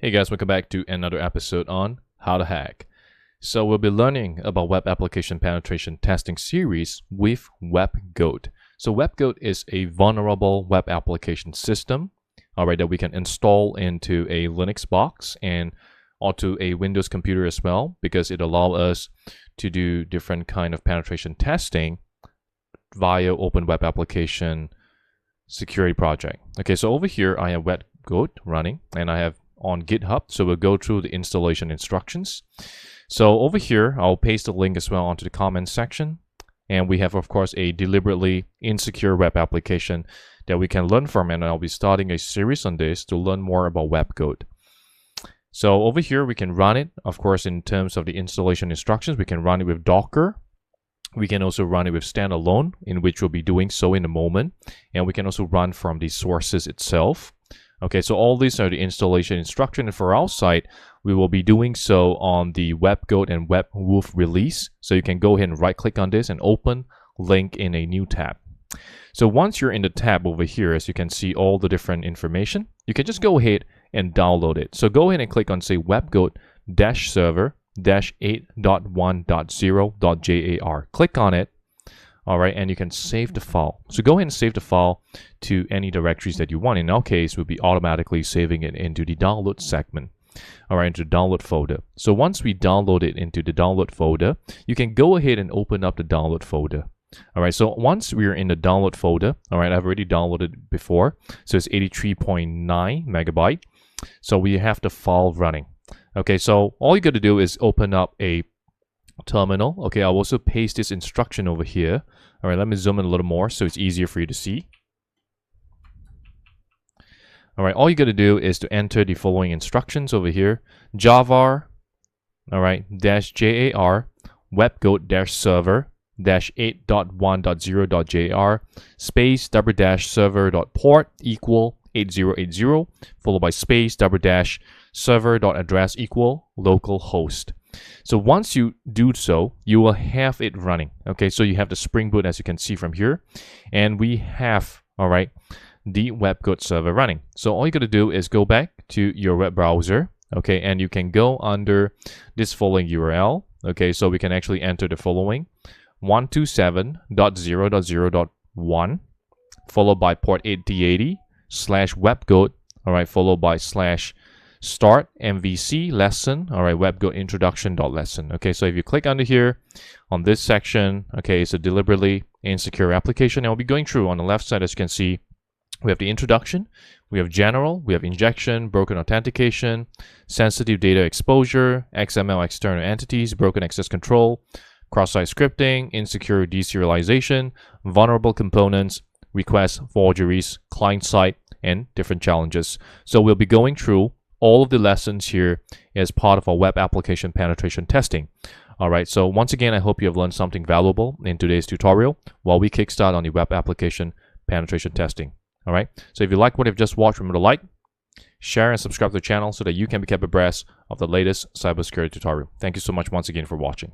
Hey guys, welcome back to another episode on How to Hack. So we'll be learning about web application penetration testing series with WebGoat. So WebGoat is a vulnerable web application system, that we can install into a Linux box and onto a Windows computer as well, because it allows us to do different kind of penetration testing via open web application security project. Okay, so over here I have WebGoat running and I have on GitHub. So we'll go through the installation instructions. So over here, I'll paste the link as well onto the comment section. And we have, of course, a deliberately insecure web application that we can learn from. And I'll be starting a series on this to learn more about WebGoat. So over here, we can run it. Of course, in terms of the installation instructions, we can run it with Docker. We can also run it with standalone, in which we'll be doing so in a moment. And we can also run from the sources itself. Okay, so all these are the installation instructions. And for our site, we will be doing so on the WebGoat and WebWolf release. So you can go ahead and right-click on this and open link in a new tab. So once you're in the tab over here, as you can see all the different information, you can just go ahead and download it. So go ahead and click on, say, WebGoat-server-8.1.0.jar. Click on it. All right, and you can save the file. So go ahead and save the file to any directories that you want. In our case, we'll be automatically saving it into the download segment. All right, into the download folder. So once we download it into the download folder, you can go ahead and open up the download folder. All right, so once we're in the download folder, all right, I've already downloaded it before. So it's 83.9 megabyte. So we have the file running. Okay, so all you got to do is open up a terminal. Okay, I'll also paste this instruction over here. All right, let me zoom in a little more so it's easier for you to see. All right, all you got to do is to enter the following instructions over here. Java, all right, -jar, WebGoat-server, -8.1.0.jar, space, /server.port equal 8080, followed by space, /server.address equal localhost. So once you do so, you will have it running. Okay, so you have the Spring Boot, as you can see from here, and we have, all right, the WebGoat server running. So all you got to do is go back to your web browser, okay, and you can go under this following URL. Okay, so we can actually enter the following: 127.0.0.1, followed by port 8080 /WebGoat, all right, followed by /start MVC lesson, all right, WebGoat introduction.lesson. Okay, so if you click under here on this section, okay, it's a deliberately insecure application, and we'll be going through on the left side. As you can see, we have the introduction, we have general, we have injection, broken authentication, sensitive data exposure, XML external entities, broken access control, cross-site scripting, insecure deserialization, vulnerable components, requests, forgeries, client-side, and different challenges. So we'll be going through all of the lessons here as part of our web application penetration testing. All right, so once again, I hope you have learned something valuable in today's tutorial while we kickstart on the web application penetration testing. All right, so if you like what you've just watched, remember to like, share, and subscribe to the channel so that you can be kept abreast of the latest cybersecurity tutorial. Thank you so much once again for watching.